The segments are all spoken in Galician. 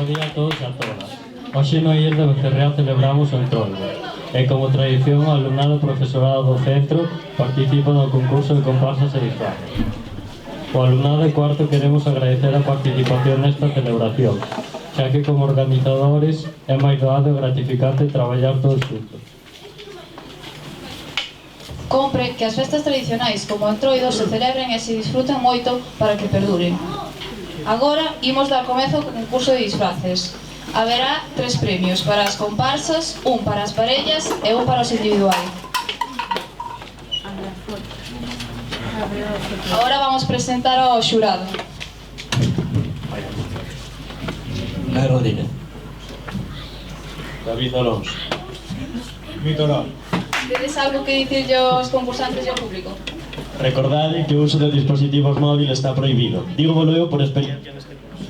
bo día a todos e a todas. Hoxe no IES de Becerreá celebramos o Entroido e, como tradición, o alumnado e profesorado do centro participa no concurso de comparsas e disfraces. O alumnado de cuarto queremos agradecer a participación nesta celebración, xa que como organizadores é máis doado e gratificante traballar todos xuntos. Compre que as festas tradicionais como o Entroido se celebren e se disfruten moito para que perduren. Agora imos dar comezo ao concurso de disfraces. Haberá 3 premios para as comparsas, un para as parellas e un para os individuais. Agora vamos presentar ao xurado. Lai Rodríguez. David Alonso. Vitorón. Tedes algo que dicirlle aos concursantes e ao público? Recordade que o uso de dispositivos móviles está prohibido. Dígovolo eu por experiencia neste curso.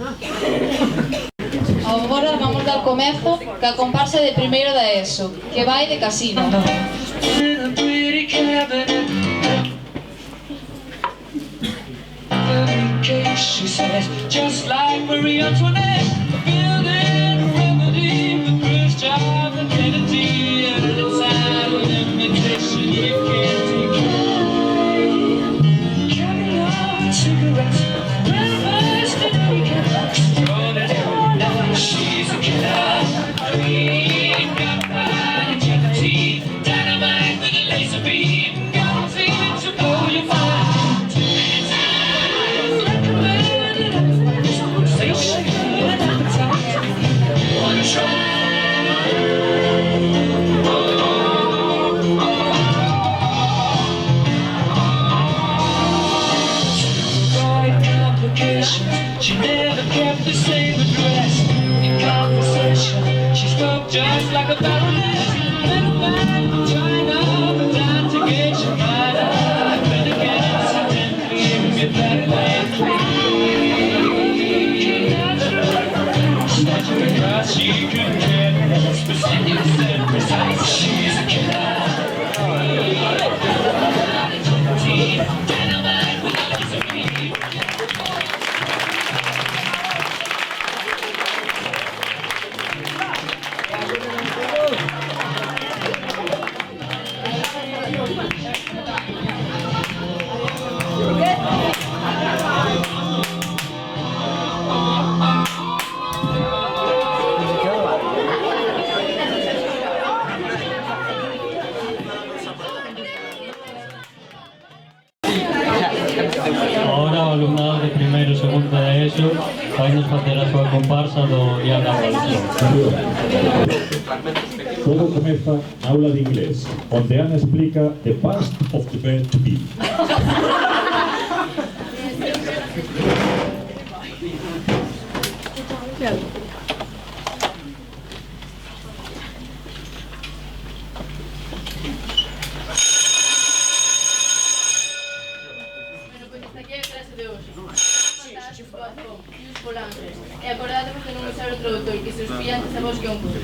Agora vamos dar comezo ca comparsa de primeiro da ESO, que vai de casino. She says, just like Marie Antoinette, building a remedy for Khrushchev and Kennedy, and inside of limitation you can't take it. Carry on cigarettes, breakfast and weekend, extraordinary. She's a killer, queen, gunpowder, gelatine, dynamite with a laser beam, guaranteed to blow your mind. She never kept the same address. In conversation, she spoke just like a baroness. Middleman from China, but time to get your mind up. Then again, accidentally, you get that way. Snatching across, she couldn't care. Specific and precise, she's a killer. Dynamite with a laser beam. Ahora o alumnado de primeiro e segundo da ESO vai nos facer a súa comparsa do Día da Revolución. Todo comeza na aula de inglés, onde Ana explica the past of the verb to be. E acordádemos de non usar o traductor, que se os pillantes a vos que un curso.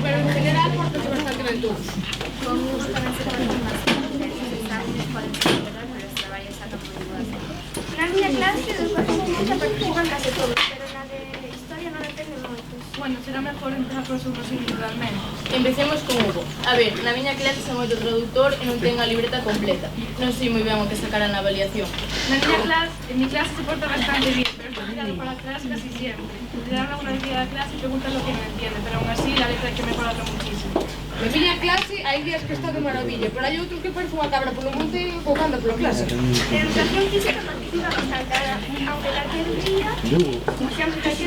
Pero en general, portas bastante ben todos. Conmigo tamén se ponen máis exámenes, poden ser verdad, pero os traballos sacan moi boas. Na miña clase, os profesores participan case todos, pero na de historia non entenden moitos. Bueno, será mejor empezar por os individualmente. Empecemos con Hugo. A ver, na miña clase son moito traductor e non ten a libreta completa. Non sei moi ben o que sacarán na avaliación. En mi clase se porta bastante bien, pero está tirado para atrás casi siempre. Le dan alguna idea de clase y preguntan lo que no entiende, pero aún así la letra hay que mejorarlo muchísimo. Na miña clase hai días que está de maravilla, pero hai outros que parece unha cabra polo monte ou que anda pola clase. En educación física participa bastante, aunque calquer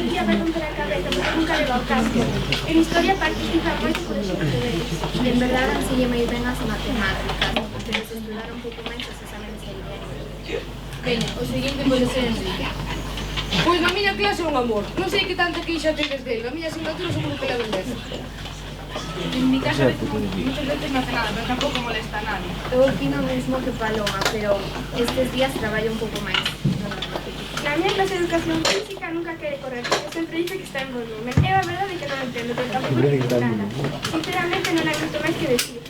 día vai romper a cabeza porque nunca leva o casco. En historia participa moito por os deberes. En verdade, enseñe moi ben as matemáticas, pero se estudar un pouco máis os exámenes serían. Veña, o seguinte pode ser Enrique. Pois na miña clase é un amor. Non sei que tanta queixa tedes dele. A miña asignatura seguro que levan 10. En mi caso, muchas veces no hace nada, pero tampoco molesta a nadie. Eu opino mesmo que Paloma, pero estes días traballo un pouco máis. Na miña clase de educación física nunca quere correr, porque sempre dice que está en volumen. É a verdade que non entendo, pero tampouco le digo nada. Sinceramente non hai moito máis que decir.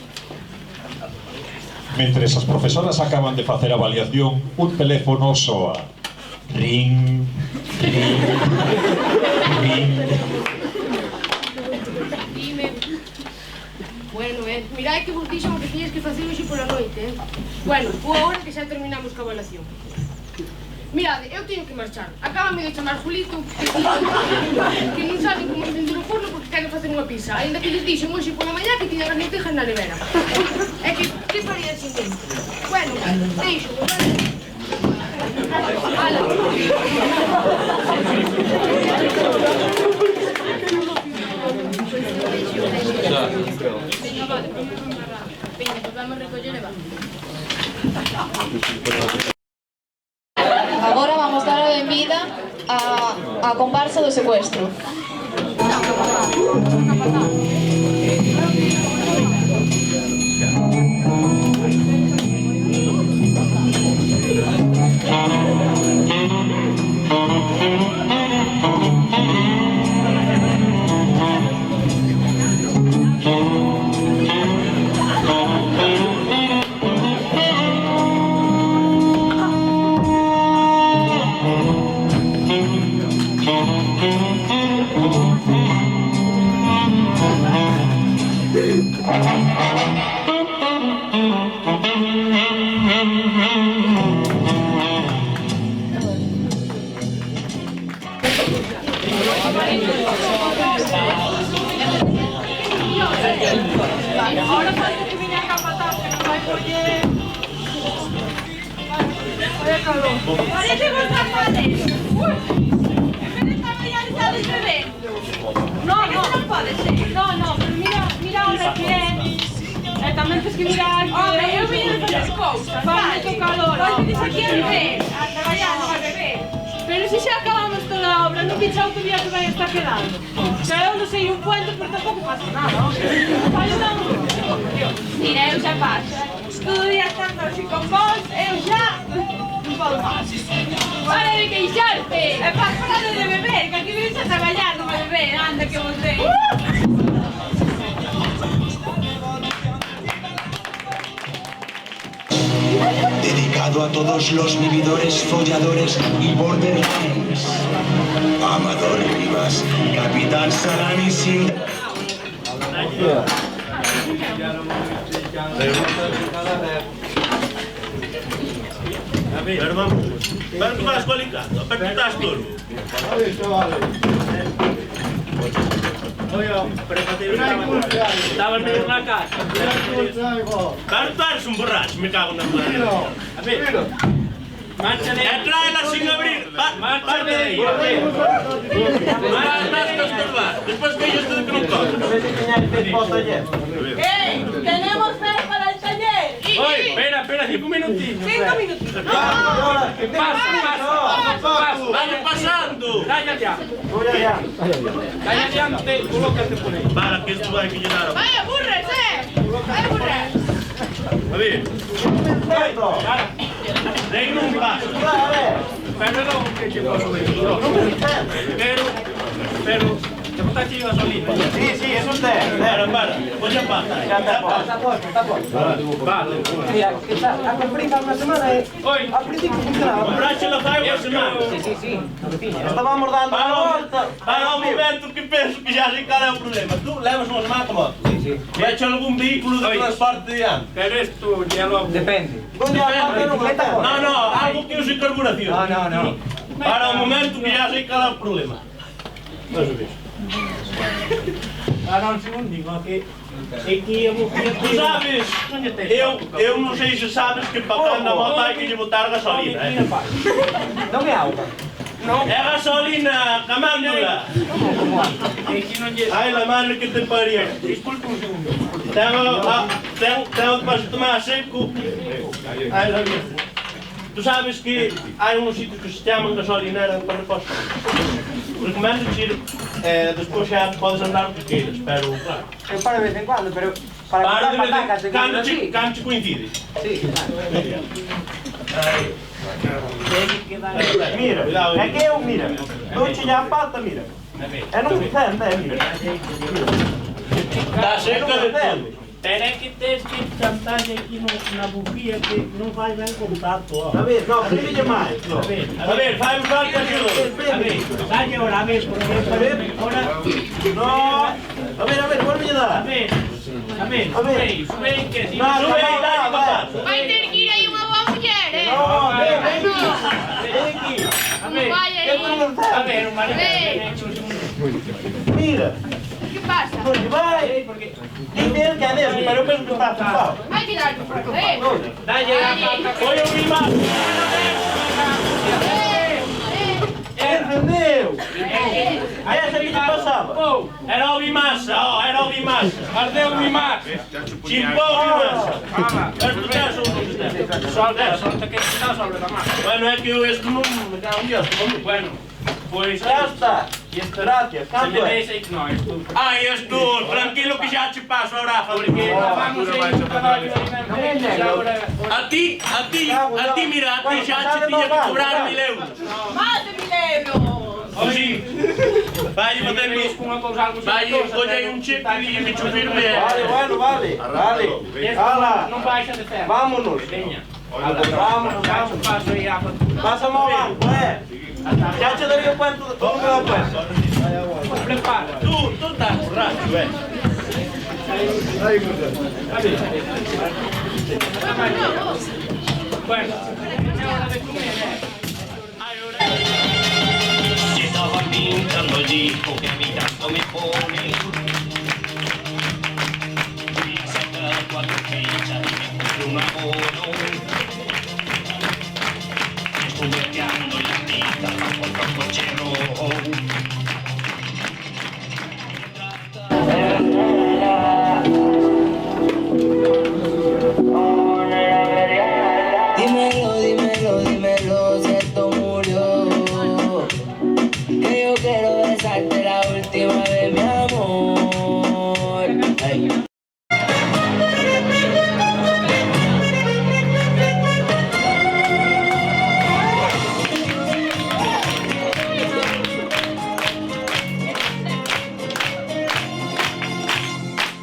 Mentres as profesoras acaban de facer a avaliación, un teléfono soa. Ring, ring, ring. Dime. Bueno, mirad que vos dixo que tiñes que facer hoxe pola noite, Bueno, ou agora que xa terminamos ca evaluación. Mirade, eu teño que marchar. Acábame de chamar Julito, que non sabe como encender o forno porque queren facer unha pizza. Ainda que lles dixen hoxe pola mañá que tiñan as lentejas na nevera. É que faría sin tempo? Bueno, deixo, Ala. Veña, pues vamos recoller e vamos. Agora vamos dar a benvida á comparsa do secuestro. Ahora falta que viña a capataz, que nos vai coller. Vaya calor. Parece vos rapades. Ui, en vez de estar allá estades bebendo. No, non pode ser. No, pero mira a hora que é. E tamén tens que mirar que... Home, eu vim de fazer cousas. Faz moito calor. Vos venís aquí a beber, a traballar, non a beber. Pero se xa acabamos toda a obra, non picha outro día que vai estar quedando. Xa eu non sei un puente, pero tampouco pasa nada. Mira, eu xa paso. Todo o día estando así con vos, eu xa non podo máis. Para de queixarte! E pas parado de beber, que aquí venís a traballar, non a beber, anda que vos veis. Dedicado a todos los vividores, folladores y borderlines. Amador Rivas, Capitán Salami sin... Hermano, ¿para tú vas cualificando? ¿Para tú estás todo? Oye, prepárate estaba en una casa. Claro, tú eres un borracho, me cago en la madre. A ver, tráela sin abrir. Parte de ahí. Después que ellos te den que no cojan. ¡Ey! ¡Tenemos fe para el taller! Oye, espera, 5 minutitos. 5 minutitos. Pasa. Vaya pasando. Cállate, colócate por ahí. Para que esto vaya que llenar. ¡Vaya burres, ¡Vaya burres! A ver. Den un paso. Pero no, que llevo a subir. Pero, ¿te gusta aquí gasolina? Sí, es usted. Para. Pues ya pasa. Está puesto. Vale. A comprida una semana Hoy. Al principio funcionaba. Compraste la fai una semana. Sí. Estábamos dando a volta. Para un momento que penso que já sei cal é o problema. Tu levas uma semana como? Sí. Já hecho algún vehículo de transporte de ano? Pero isto ya lo... Depende. No, algo que use carburación. No. Para un momento que já sei cal é o problema. Vamos a ver. Un segundinho, que eu Tu sabes, eu non sei se sabes que para andar na moto hai que lle botar gasolina. Non é auga. É gasolina, camándula. Ai, la madre que te pariu. Disculpe un segundo. Tengo que tomar seco. Ai, la mierda. Tu sabes que hai uns sitios que se chaman gasolinera para reposto. Recomendo ir, despois xa podes andar o que queiras, pero claro. Eu paro de vez en cuando, pero para comprar patacas de cando te coincide. Sí, Mira, é que eu, mira, dou-te a pata, mira. É non me tenta, mira. Está seca de todo. Pero é que tens que chantalle aquí na bufía que non fai ben contacto. A ver, no, preville máis. A ver, fai un falta axudo. A ver, dalle ahora, a ver, porque ahora... No, a ver, vuelve a dar. A ver, sube aí, que si... No, Sube aí, dalle, papá. Vai ter que ir aí unha boa muller, eh? No, ven aquí. A ver, un marido. Mira. Que pasa? Porque vai. Dime que é desse, pero eu penso que está tapado. Vai tirar tu foto, eh? Dalle, foi o Vilmar. Entendeu? Aí essa que passava. Era o Bimassa, era o Bimassa. Ardeu o Bimassa. Chimpou o Bimassa. Escuchaste o que solta que está sobre la mano. Bueno, é que eu este non me dá un dios. Bueno, pois Já está. E esperate, se canto me é? deixa que non, isto. Ah, isto, tranquilo que já te passo ahora, porque vamos a ir trabalho a ti, mira, a ti já te tinha que cobrar 1000 euros. Más de 1000 euros. Oye, vai colle un cheque e me chufirme. Vale, bueno, vale. Hala. Non baixa de ferro. Vámonos. Veña. Vámonos. Paso aí a factura. Pásame ao banco, Já te daría cuenta de todo lo que da cuenta. Prepara. Tú estás borracho, Bueno, é hora de comer, Si estaba pintando el disco que a mí tanto me pone, fui a sacar 4 fichas y me compré un abono. Estuve tirando las pistas para comprar un coche rojo. Dímelo, si esto murió. Que yo quiero besarte la última vez, mi amor. Ay.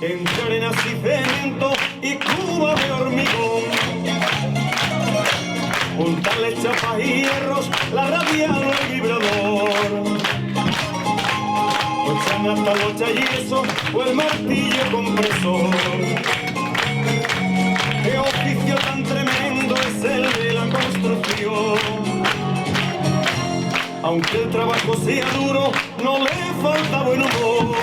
Entre arenas y cemento y cuba de hormigón, juntarle chapas y hierros, la radial o el vibrador, echan hasta locha y yeso o el martillo compresor. Qué oficio tan tremendo es el de la construcción. Aunque el trabajo sea duro, no le falta buen humor.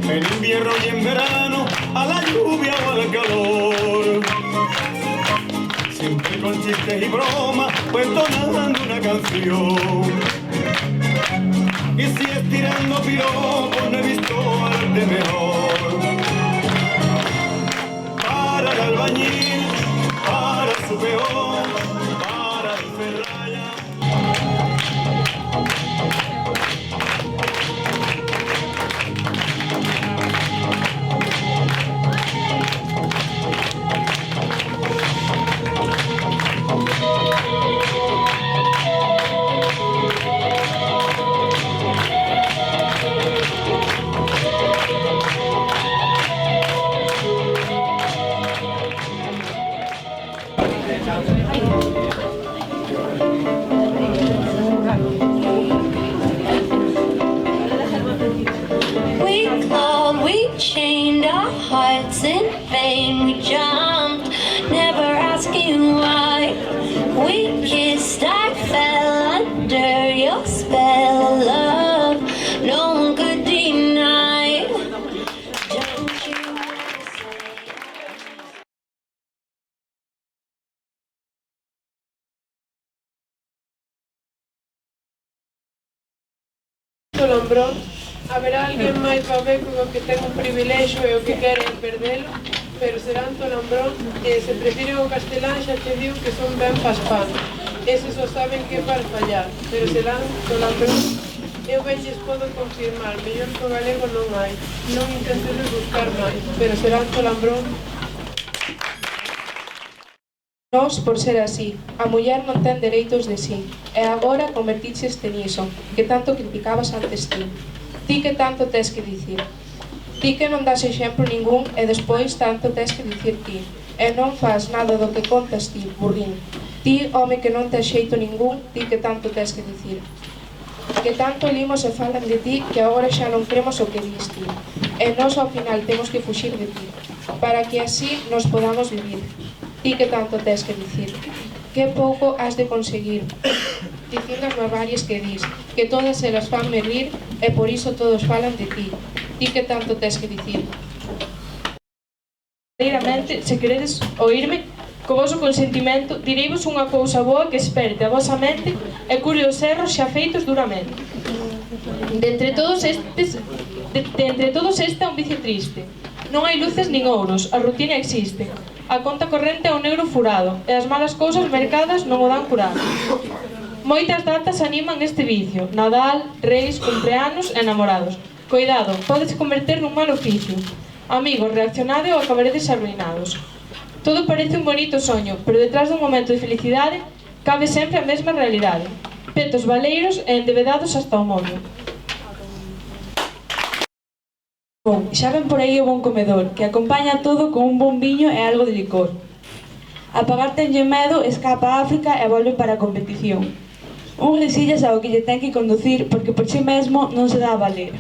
En invierno y en verano, a la lluvia o al calor, siempre con chistes y bromas, pues entonando una canción. Y si es tirando piropos, no he visto arte mejor. Para el albañil, para su peón, para el ferralla. We clawed, we chained our hearts in vain. We jumped, never asking why. We kissed, I fell under your spell of love. No one could deny. Don't you Lambrón, haberá alguén máis babeco do que ten un privilexio e o que quere é perdelo, pero serán Lambrón e se prefiren o castelán xa te digo que son ben paspanos. Eses só saben que far fallar, pero serán Lambrón. Eu ben lles podo confirmar, mellor que o galego non hai. Non intentes buscar máis, pero serán Lambrón. Nós, por ser así, a muller non ten dereitos de sí, e agora converticheste niso, que tanto criticabas antes ti. Ti que tanto tes que dicir. Ti que non das exemplo ningún e despois tanto tes que dicir ti. E non fas nada do que contas ti, burrín. Ti, home que non tes xeito ningún, ti que tanto tes que dicir. Que tanto limos e falan de ti que agora xa non cremos o que dis ti. E nós ao final temos que fuxir de ti, para que así nos podamos vivir. Ti que tanto tes que dicir. Que pouco has de conseguir, dicindo as barbarias que dis, que todas elas fanme rir e por iso todos falan de ti. Ti que tanto tes que dicir. Verdadeiramente, se queredes oírme, co voso consentimento, direivos unha cousa boa que esperte a vosa mente e cure os erros xa feitos duramente. De entre todos este é un vicio triste. Non hai luces nin ouros, a rutina existe. A conta corrente é un negro furado e as malas cousas mercadas non o dan curado. Moitas datas animan este vicio: Nadal, Reis, cumpleanos e namorados. Coidado, podes converter nun mal oficio. Amigos, reaccionade ou acabaredes arruinados. Todo parece un bonito soño, pero detrás dun momento de felicidade cabe sempre a mesma realidade. Petos baleiros e endebedados hasta o moño. Bon, xa ven por aí o bon comedor, que acompaña todo con un bon viño e algo de licor. A pagar tenlle medo, escapa a África e volve para a competición. Un resillas ao que lle ten que conducir porque por si mesmo non se dá a valer.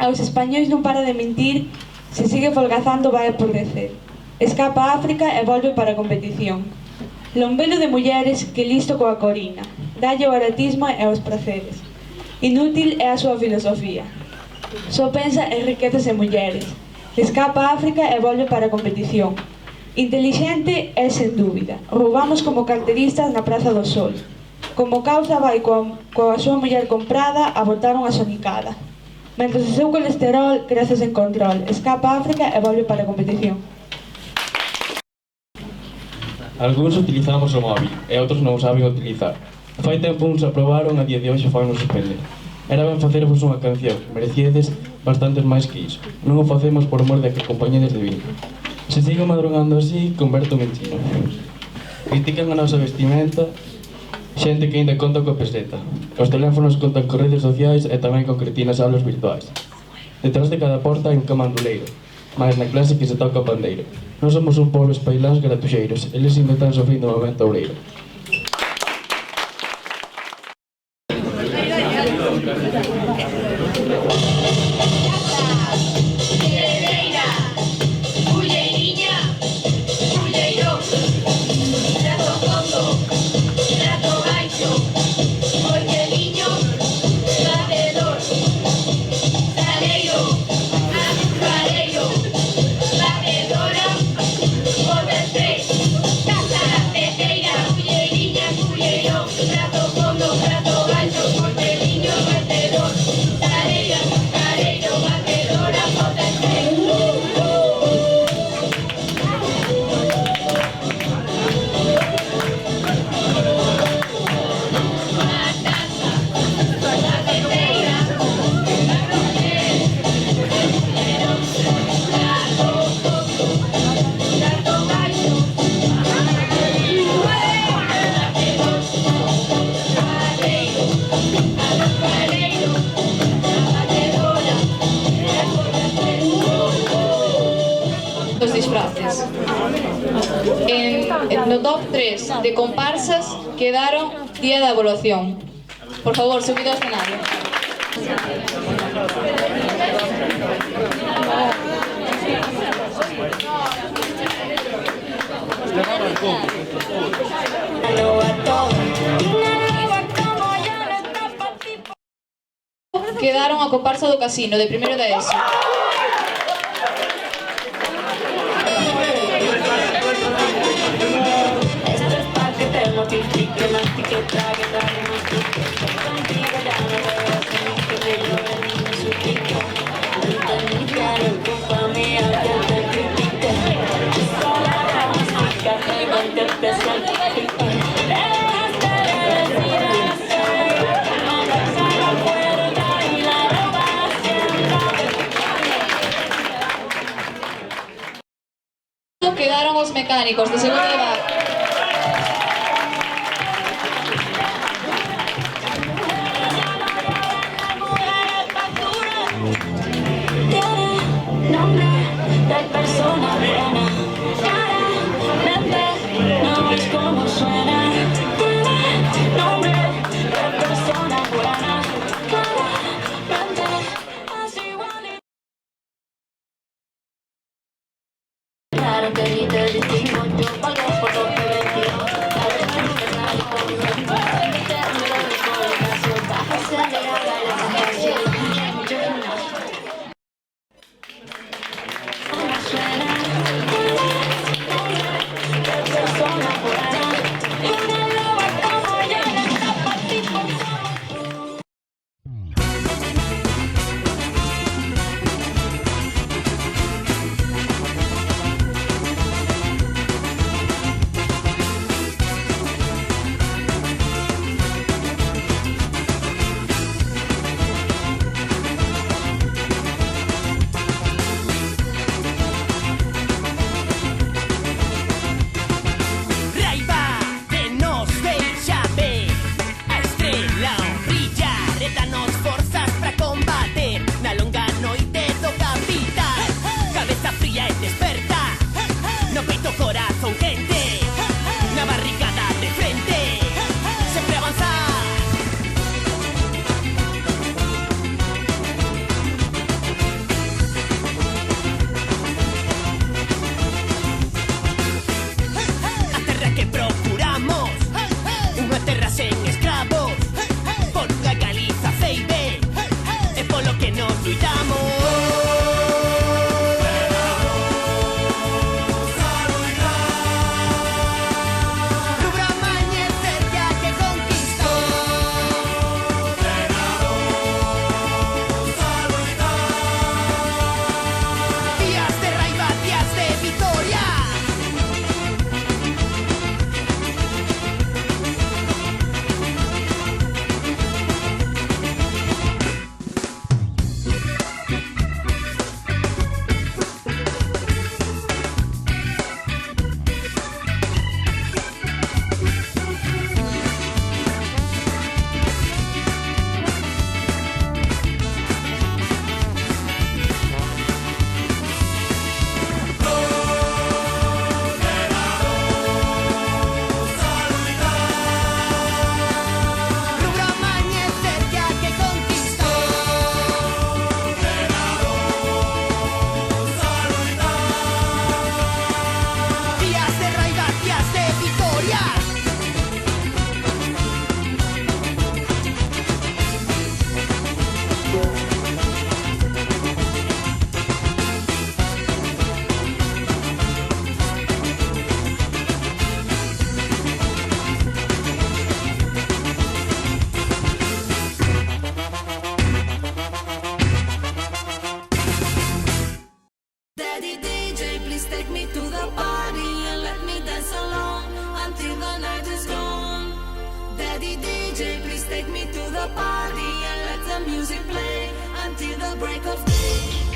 Aos españois non para de mentir, se sigue folgazando vai empobrecer. Escapa a África e volve para a competición. Lombelo de mulleres que listo coa corina, dalle o baratismo e os praceres. Inútil é a súa filosofía. Só pensa en riquezas e mulleres. Escapa a África e volve para a competición. Inteligente é sen dúbida. Roubamos como carteristas na Praza do Sol. Como causa vai coa súa muller comprada a botar unha sonicada. Mentres o seu colesterol crece sen control, escapa a África e volve para a competición. Algúns utilizamos o móvil e outros non o saben utilizar. Fai tempo uns aprobaron, a día de hoxe fan nos suspender. Era ben facervos unha canción, merecedes bastantes máis que iso. Non o facemos por mor de que acompañedes de vino. Se sigo madrugando así, converto en chino. Critican a nosa vestimenta, xente que ainda conta coa peseta. Os teléfonos contan con redes sociais e tamén con cretinas aulas virtuais. Detrás de cada porta hai un camanduleiro, máis na clase que se toca o pandeiro. Non somos un pobo espailáns gratuxeiros, eles inventan o fin do momento obreiro. Los disfraces. No top 3 de comparsas quedaron Día da Evolución. Por favor, subido al escenario. Quedaron a comparsa do Casino, de primeiro da ESO. Quedaron os mecánicos de segundo de bar. music play until the break of day.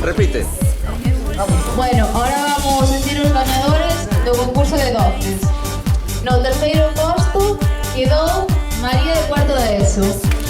Repite. Bueno, ahora vamos a decir os gañadores do concurso de doces. No terceiro posto quedou María de cuarto de ESO.